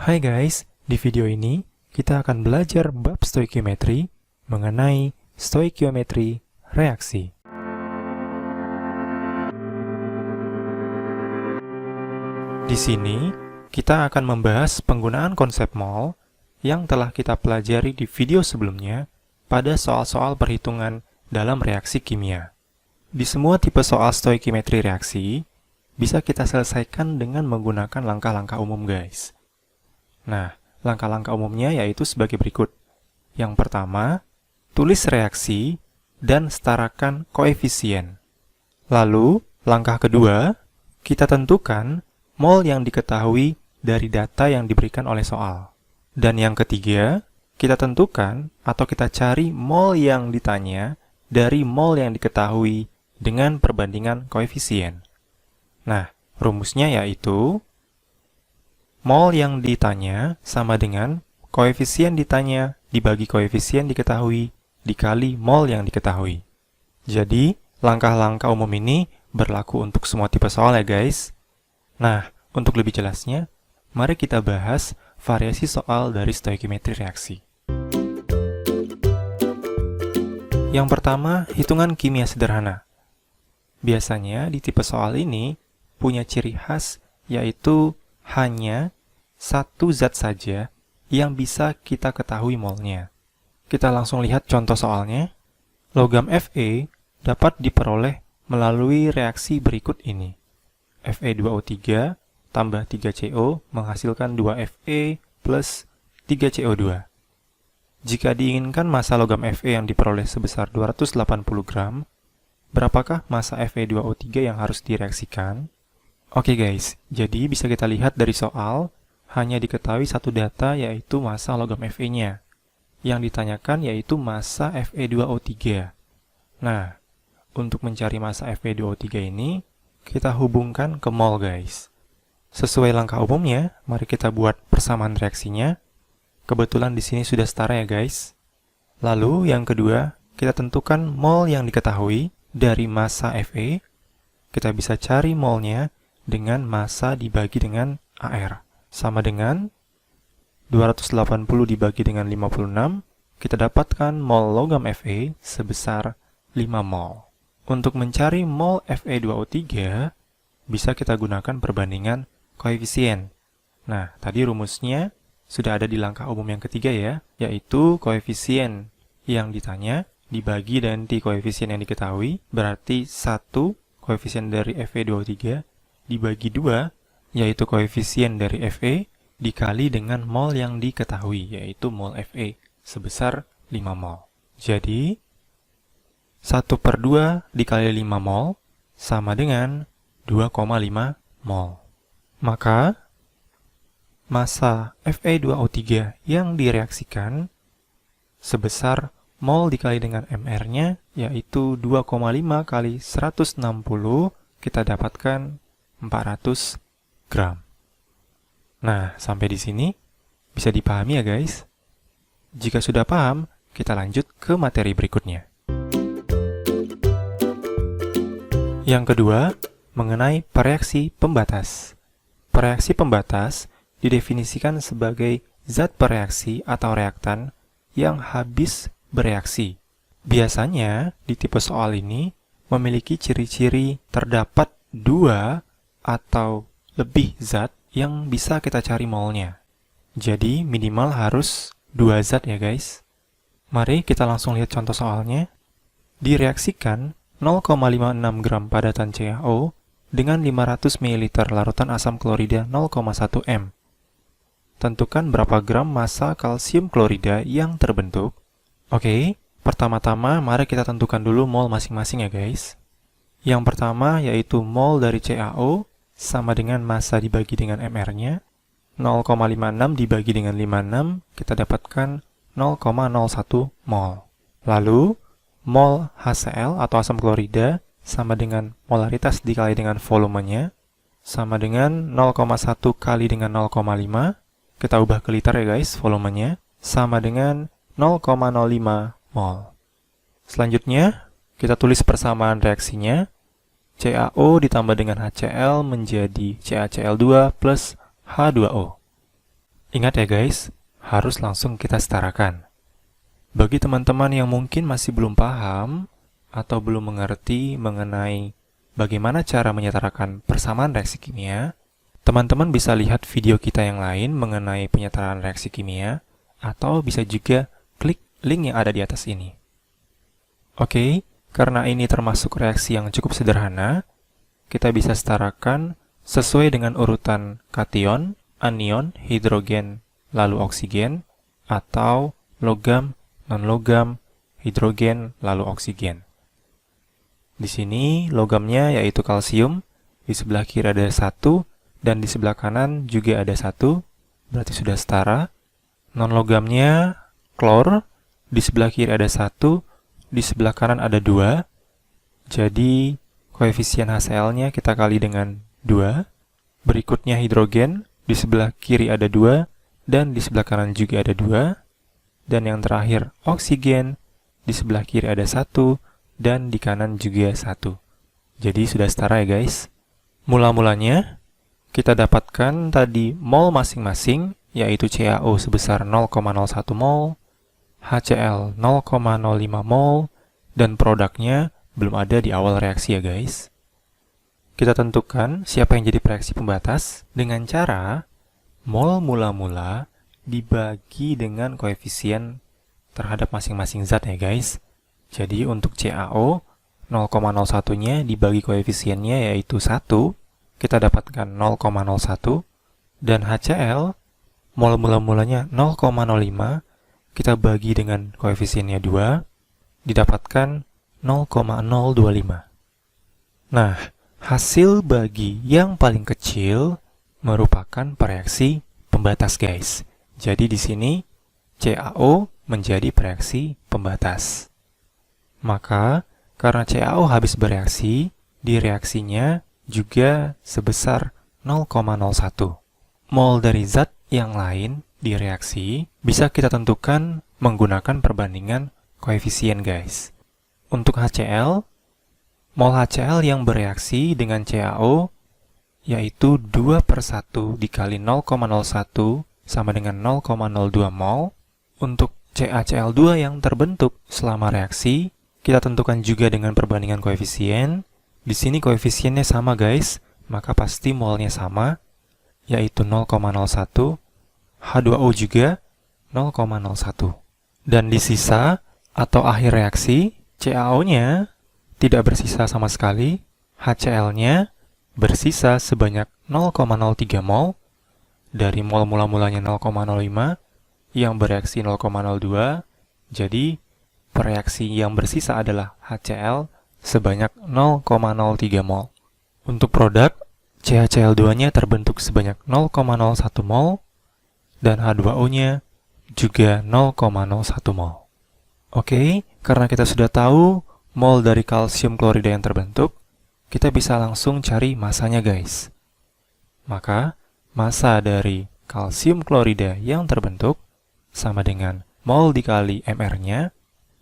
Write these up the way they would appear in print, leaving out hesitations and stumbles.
Hai guys, di video ini kita akan belajar bab stoikiometri mengenai stoikiometri reaksi. Di sini kita akan membahas penggunaan konsep mol yang telah kita pelajari di video sebelumnya pada soal-soal perhitungan dalam reaksi kimia. Di semua tipe soal stoikiometri reaksi bisa kita selesaikan dengan menggunakan langkah-langkah umum guys. Nah, langkah-langkah umumnya yaitu sebagai berikut. Yang pertama, tulis reaksi dan setarakan koefisien. Lalu, langkah kedua, kita tentukan mol yang diketahui dari data yang diberikan oleh soal. Dan yang ketiga, kita tentukan atau kita cari mol yang ditanya dari mol yang diketahui dengan perbandingan koefisien. Nah, rumusnya yaitu mol yang ditanya sama dengan koefisien ditanya dibagi koefisien diketahui dikali mol yang diketahui. Jadi, langkah-langkah umum ini berlaku untuk semua tipe soal ya guys. Nah, untuk lebih jelasnya, mari kita bahas variasi soal dari stoikiometri reaksi. Yang pertama, hitungan kimia sederhana. Biasanya di tipe soal ini punya ciri khas yaitu hanya satu zat saja yang bisa kita ketahui molnya. Kita langsung lihat contoh soalnya. Logam Fe dapat diperoleh melalui reaksi berikut ini. Fe2O3 tambah 3CO menghasilkan 2Fe plus 3CO2. Jika diinginkan massa logam Fe yang diperoleh sebesar 280 gram, berapakah massa Fe2O3 yang harus direaksikan? Oke guys, jadi bisa kita lihat dari soal, hanya diketahui satu data yaitu massa logam Fe-nya. Yang ditanyakan yaitu massa Fe2O3. Nah, untuk mencari massa Fe2O3 ini, kita hubungkan ke mol guys. Sesuai langkah umumnya, mari kita buat persamaan reaksinya. Kebetulan di sini sudah setara ya guys. Lalu yang kedua, kita tentukan mol yang diketahui dari massa Fe. Kita bisa cari molnya dengan massa dibagi dengan AR. Sama dengan 280 dibagi dengan 56, kita dapatkan mol logam Fe sebesar 5 mol. Untuk mencari mol Fe2O3, bisa kita gunakan perbandingan koefisien. Nah, tadi rumusnya sudah ada di langkah umum yang ketiga ya, yaitu koefisien yang ditanya dibagi dengan koefisien yang diketahui, berarti 1 koefisien dari Fe2O3 dibagi 2, yaitu koefisien dari Fe, dikali dengan mol yang diketahui, yaitu mol Fe, sebesar 5 mol. Jadi, 1/2 dikali 5 mol, sama dengan 2,5 mol. Maka, massa Fe2O3 yang direaksikan sebesar mol dikali dengan MR-nya, yaitu 2,5 kali 160, kita dapatkan 400 gram. Nah, sampai di sini bisa dipahami ya guys. Jika sudah paham, kita lanjut ke materi berikutnya. Yang kedua, mengenai pereaksi pembatas. Pereaksi pembatas didefinisikan sebagai zat pereaksi atau reaktan yang habis bereaksi. Biasanya, di tipe soal ini memiliki ciri-ciri terdapat 2 atau lebih zat yang bisa kita cari molnya. Jadi minimal harus 2 zat ya guys. Mari kita langsung lihat contoh soalnya. Direaksikan 0,56 gram padatan CaO dengan 500 ml larutan asam klorida 0,1 m. Tentukan berapa gram massa kalsium klorida yang terbentuk. Oke, pertama-tama mari kita tentukan dulu mol masing-masing ya guys. Yang pertama yaitu mol dari CaO sama dengan massa dibagi dengan MR-nya. 0,56 dibagi dengan 56, kita dapatkan 0,01 mol. Lalu, mol HCl atau asam klorida sama dengan molaritas dikali dengan volumenya, sama dengan 0,1 kali dengan 0,5, kita ubah ke liter ya guys volumenya, sama dengan 0,05 mol. Selanjutnya, kita tulis persamaan reaksinya. CaO ditambah dengan HCl menjadi CaCl2 plus H2O. Ingat ya guys, harus langsung kita setarakan. Bagi teman-teman yang mungkin masih belum paham atau belum mengerti mengenai bagaimana cara menyetarakan persamaan reaksi kimia, teman-teman bisa lihat video kita yang lain mengenai penyetaraan reaksi kimia, atau bisa juga klik link yang ada di atas ini. Oke, karena ini termasuk reaksi yang cukup sederhana, kita bisa setarakan sesuai dengan urutan kation, anion, hidrogen, lalu oksigen, atau logam, non-logam, hidrogen, lalu oksigen. Di sini logamnya yaitu kalsium, di sebelah kiri ada 1, dan di sebelah kanan juga ada 1, berarti sudah setara. Non-logamnya klor, di sebelah kiri ada 1, di sebelah kanan ada 2, jadi koefisien HCl-nya kita kali dengan 2. Berikutnya hidrogen, di sebelah kiri ada 2, dan di sebelah kanan juga ada 2. Dan yang terakhir, oksigen, di sebelah kiri ada 1, dan di kanan juga 1. Jadi sudah setara ya guys. Mula-mulanya, kita dapatkan tadi mol masing-masing, yaitu CaO sebesar 0,01 mol, HCl 0,05 mol, dan produknya belum ada di awal reaksi ya guys. Kita tentukan siapa yang jadi reaksi pembatas dengan cara mol mula-mula dibagi dengan koefisien terhadap masing-masing zat ya guys. Jadi untuk CaO 0,01-nya dibagi koefisiennya yaitu 1, kita dapatkan 0,01, dan HCl mol mula-mulanya 0,05, kita bagi dengan koefisiennya 2, didapatkan 0,025. Nah, hasil bagi yang paling kecil merupakan reaksi pembatas guys. Jadi di sini CaO menjadi reaksi pembatas. Maka karena CaO habis bereaksi, di reaksinya juga sebesar 0,01. Mol dari zat yang lain di reaksi bisa kita tentukan menggunakan perbandingan koefisien guys. Untuk HCl, mol HCl yang bereaksi dengan CaO yaitu 2/1 dikali 0,01 sama dengan 0,02 mol. Untuk CaCl2 yang terbentuk selama reaksi, kita tentukan juga dengan perbandingan koefisien. Di sini koefisiennya sama guys, maka pasti molnya sama, yaitu 0,01. H2O juga 0,01. Dan di sisa atau akhir reaksi, CaO-nya tidak bersisa sama sekali, HCl-nya bersisa sebanyak 0,03 mol, dari mol mula-mulanya 0,05 yang bereaksi 0,02, jadi reaksi yang bersisa adalah HCl sebanyak 0,03 mol. Untuk produk, CaCl2-nya terbentuk sebanyak 0,01 mol, dan H2O-nya juga 0,01 mol. Oke, karena kita sudah tahu mol dari kalsium klorida yang terbentuk, kita bisa langsung cari masanya guys. Maka, massa dari kalsium klorida yang terbentuk sama dengan mol dikali mR-nya,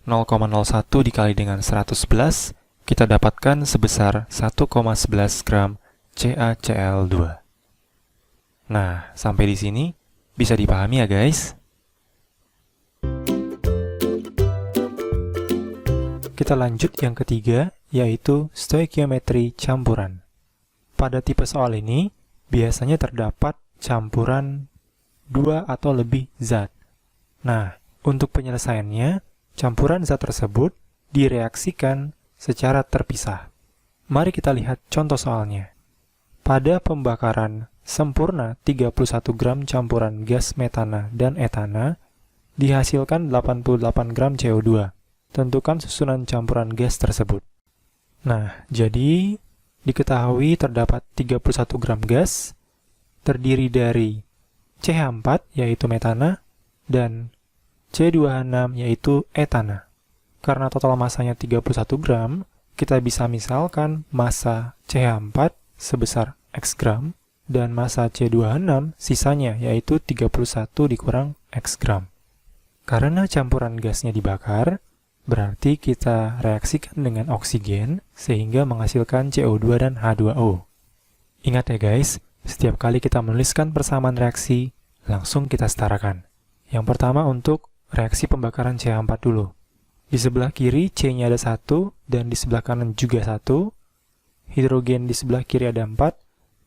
0,01 dikali dengan 111, kita dapatkan sebesar 1,11 gram CaCl2. Nah, sampai di sini bisa dipahami ya guys. Kita lanjut yang ketiga, yaitu stoikiometri campuran. Pada tipe soal ini, biasanya terdapat campuran 2 atau lebih zat. Nah, untuk penyelesaiannya, campuran zat tersebut direaksikan secara terpisah. Mari kita lihat contoh soalnya. Pada pembakaran sempurna 31 gram campuran gas metana dan etana, dihasilkan 88 gram CO2. Tentukan susunan campuran gas tersebut. Nah, jadi diketahui terdapat 31 gram gas, terdiri dari CH4 yaitu metana, dan C2H6 yaitu etana. Karena total masanya 31 gram, kita bisa misalkan massa CH4 sebesar X gram, dan massa C2H6 sisanya yaitu 31 dikurang X gram. Karena campuran gasnya dibakar, berarti kita reaksikan dengan oksigen sehingga menghasilkan CO2 dan H2O. Ingat ya guys, setiap kali kita menuliskan persamaan reaksi, Langsung kita setarakan. Yang pertama untuk reaksi pembakaran CH4 dulu. Di sebelah kiri C-nya ada 1 dan di sebelah kanan juga 1. Hidrogen di sebelah kiri ada 4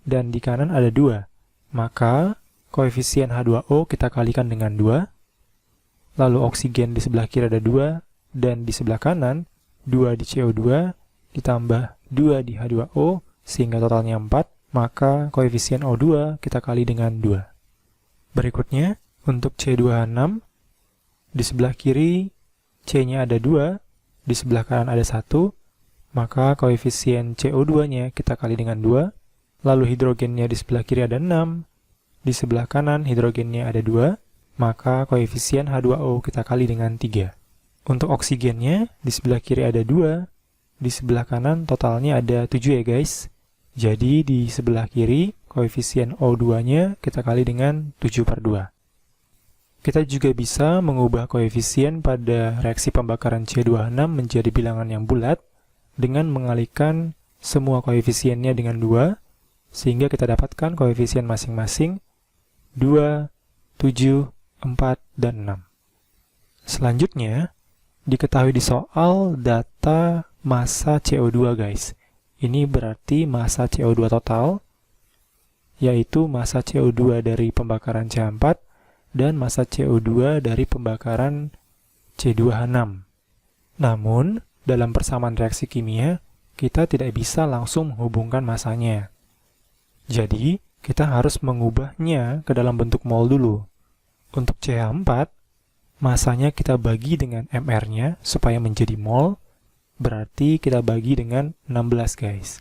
dan di kanan ada 2. Maka koefisien H2O kita kalikan dengan 2. Lalu oksigen di sebelah kiri ada 2 dan di sebelah kanan 2 di CO2 ditambah 2 di H2O sehingga totalnya 4. Maka koefisien O2 kita kali dengan 2. Berikutnya, untuk C2H6, di sebelah kiri C-nya ada 2, di sebelah kanan ada 1, maka koefisien CO2-nya kita kali dengan 2, lalu hidrogennya di sebelah kiri ada 6, di sebelah kanan hidrogennya ada 2, maka koefisien H2O kita kali dengan 3. Untuk oksigennya, di sebelah kiri ada 2, di sebelah kanan totalnya ada 7 ya guys. Jadi di sebelah kiri, koefisien O2-nya kita kali dengan 7/2. Kita juga bisa mengubah koefisien pada reaksi pembakaran C2H6 menjadi bilangan yang bulat dengan mengalihkan semua koefisiennya dengan 2, sehingga kita dapatkan koefisien masing-masing 2, 7, 4, dan 6. Selanjutnya, diketahui di soal data massa CO2 guys. Ini berarti massa CO2 total, yaitu massa CO2 dari pembakaran CH4 dan massa CO2 dari pembakaran C2H6. Namun, dalam persamaan reaksi kimia, kita tidak bisa langsung menghubungkan massanya. Jadi, kita harus mengubahnya ke dalam bentuk mol dulu. Untuk CH4, massanya kita bagi dengan MR-nya supaya menjadi mol, berarti kita bagi dengan 16 guys.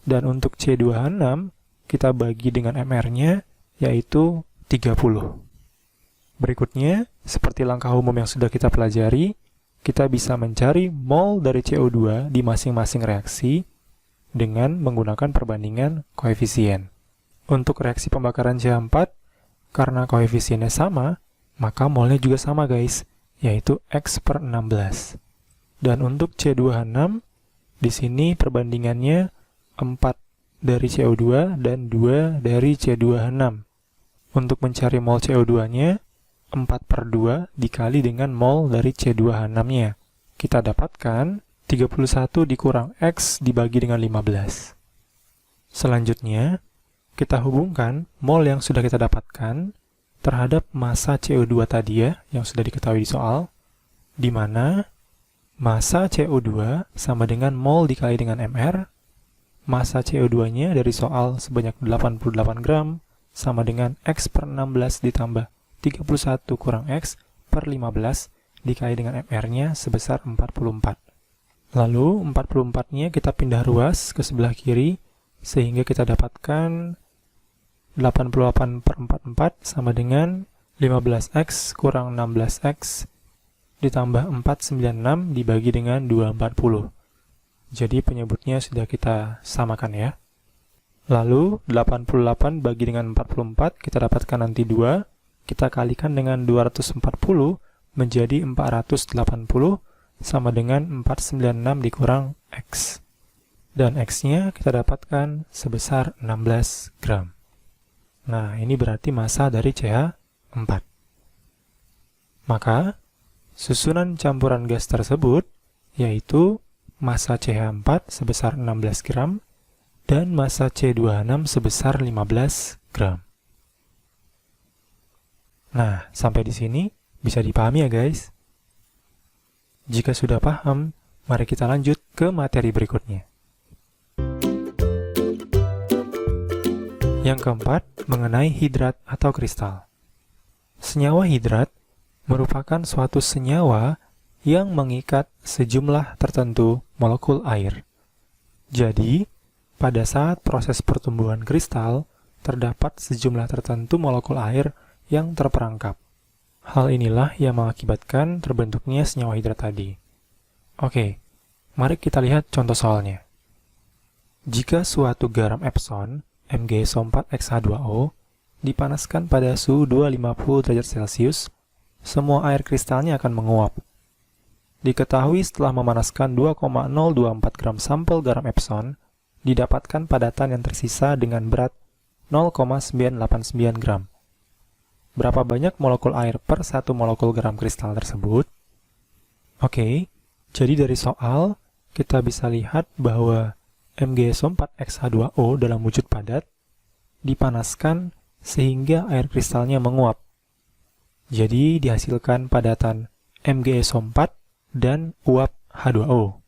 Dan untuk C2H6, kita bagi dengan MR-nya, yaitu 30. Berikutnya, seperti langkah umum yang sudah kita pelajari, kita bisa mencari mol dari CO2 di masing-masing reaksi dengan menggunakan perbandingan koefisien. Untuk reaksi pembakaran CH4, karena koefisiennya sama, maka molnya juga sama guys, yaitu X/16. Dan untuk C2H6, di sini perbandingannya 4 dari CO2 dan 2 dari C2H6. Untuk mencari mol CO2-nya, 4/2 dikali dengan mol dari C2H6-nya. Kita dapatkan 31 dikurang X dibagi dengan 15. Selanjutnya, kita hubungkan mol yang sudah kita dapatkan terhadap massa CO2 tadi ya, yang sudah diketahui di soal, di mana massa CO2 sama dengan mol dikali dengan MR, massa CO2-nya dari soal sebanyak 88 gram, sama dengan X/16 ditambah 31 kurang X/15 dikali dengan MR-nya sebesar 44. Lalu 44-nya kita pindah ruas ke sebelah kiri, sehingga kita dapatkan 88/44 sama dengan 15X kurang 16X ditambah 496 dibagi dengan 240. Jadi penyebutnya sudah kita samakan ya. Lalu 88 bagi dengan 44 kita dapatkan nanti 2. Kita kalikan dengan 240 menjadi 480 sama dengan 496 dikurang X. Dan X-nya kita dapatkan sebesar 16 gram. Nah, ini berarti massa dari CH4. Maka, susunan campuran gas tersebut yaitu massa CH4 sebesar 16 gram dan massa C2H6 sebesar 15 gram. Nah, sampai di sini bisa dipahami ya guys? Jika sudah paham, mari kita lanjut ke materi berikutnya. Yang keempat, mengenai hidrat atau kristal. Senyawa hidrat merupakan suatu senyawa yang mengikat sejumlah tertentu molekul air. Jadi, pada saat proses pertumbuhan kristal, terdapat sejumlah tertentu molekul air yang terperangkap. Hal inilah yang mengakibatkan terbentuknya senyawa hidrat tadi. Oke, mari kita lihat contoh soalnya. Jika suatu garam Epson, MgSO4xH2O, dipanaskan pada suhu 250 derajat Celcius, semua air kristalnya akan menguap. Diketahui setelah memanaskan 2,024 gram sampel garam Epson, didapatkan padatan yang tersisa dengan berat 0,989 gram. berapa banyak molekul air per 1 molekul gram kristal tersebut? Oke, jadi dari soal, kita bisa lihat bahwa MgSO4X H2O dalam wujud padat dipanaskan sehingga air kristalnya menguap. Jadi dihasilkan padatan MgSO4 dan uap H2O.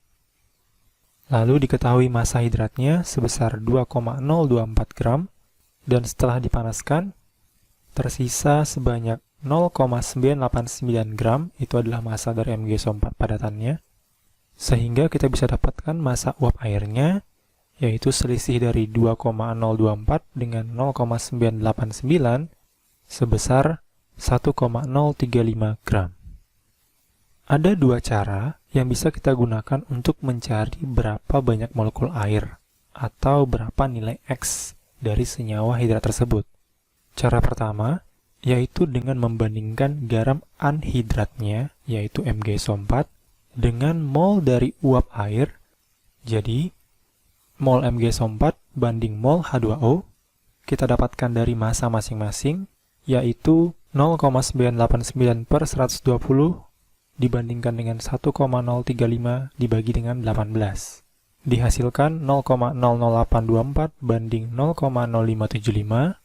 Lalu diketahui massa hidratnya sebesar 2,024 gram, dan setelah dipanaskan, tersisa sebanyak 0,989 gram, itu adalah massa dari MgSO4 padatannya, sehingga kita bisa dapatkan massa uap airnya, yaitu selisih dari 2,024 dengan 0,989 sebesar 1,035 gram. Ada dua cara yang bisa kita gunakan untuk mencari berapa banyak molekul air atau berapa nilai X dari senyawa hidrat tersebut. Cara pertama yaitu dengan membandingkan garam anhidratnya, yaitu MgSO4, dengan mol dari uap air. Jadi, mol MgSO4 banding mol H2O, kita dapatkan dari massa masing-masing, yaitu 0,989 per 120 dibandingkan dengan 1,035 dibagi dengan 18. Dihasilkan 0,00824 banding 0,0575,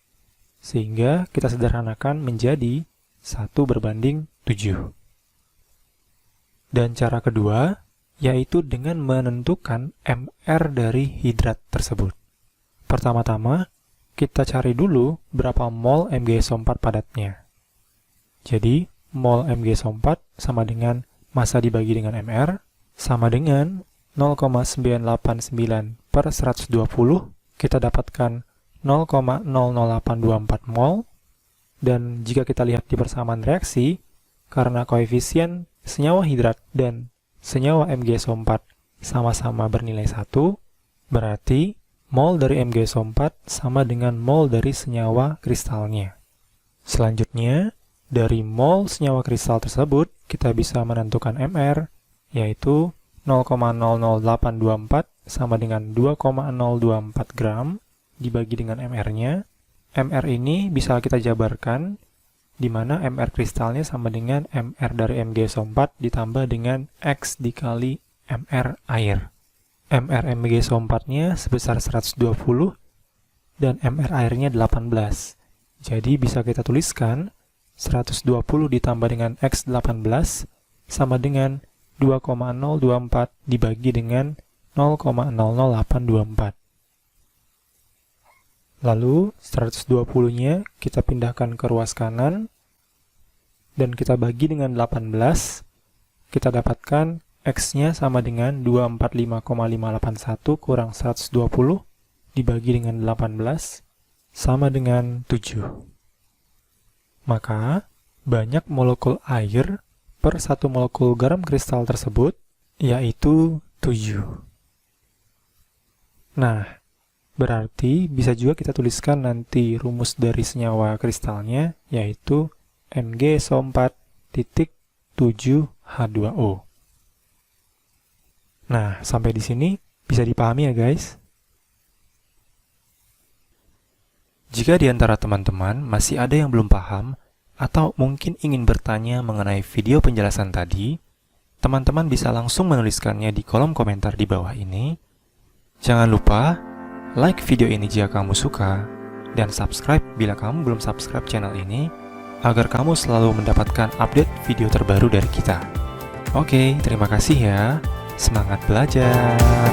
sehingga kita sederhanakan menjadi 1:7. Dan cara kedua, yaitu dengan menentukan MR dari hidrat tersebut. Pertama-tama, kita cari dulu berapa mol MgSO4 padatnya. Jadi, mol MgSO4 sama dengan massa dibagi dengan MR, sama dengan 0,989 per 120, kita dapatkan 0,00824 mol, dan jika kita lihat di persamaan reaksi, karena koefisien senyawa hidrat dan senyawa MgSO4 sama-sama bernilai 1, berarti mol dari MgSO4 sama dengan mol dari senyawa kristalnya. Selanjutnya, dari mol senyawa kristal tersebut, kita bisa menentukan MR, yaitu 0,00824 sama dengan 2,024 gram, dibagi dengan MR-nya. MR ini bisa kita jabarkan, di mana MR kristalnya sama dengan MR dari MgSO4 ditambah dengan X dikali MR air. MR MgSO4-nya sebesar 120 dan MR airnya 18. Jadi bisa kita tuliskan 120 ditambah dengan X18 sama dengan 2,024 dibagi dengan 0,00824. Lalu 120-nya kita pindahkan ke ruas kanan dan kita bagi dengan 18, kita dapatkan X-nya sama dengan 245,581 kurang 120 dibagi dengan 18 sama dengan 7. Maka banyak molekul air per 1 molekul garam kristal tersebut yaitu 7. Nah, berarti bisa juga kita tuliskan nanti rumus dari senyawa kristalnya, yaitu MgSO4.7H2O. Nah, sampai di sini bisa dipahami ya guys? Jika di antara teman-teman masih ada yang belum paham, atau mungkin ingin bertanya mengenai video penjelasan tadi, teman-teman bisa langsung menuliskannya di kolom komentar di bawah ini. Jangan lupa like video ini jika kamu suka, dan subscribe bila kamu belum subscribe channel ini, agar kamu selalu mendapatkan update video terbaru dari kita. Oke, terima kasih ya. Semangat belajar!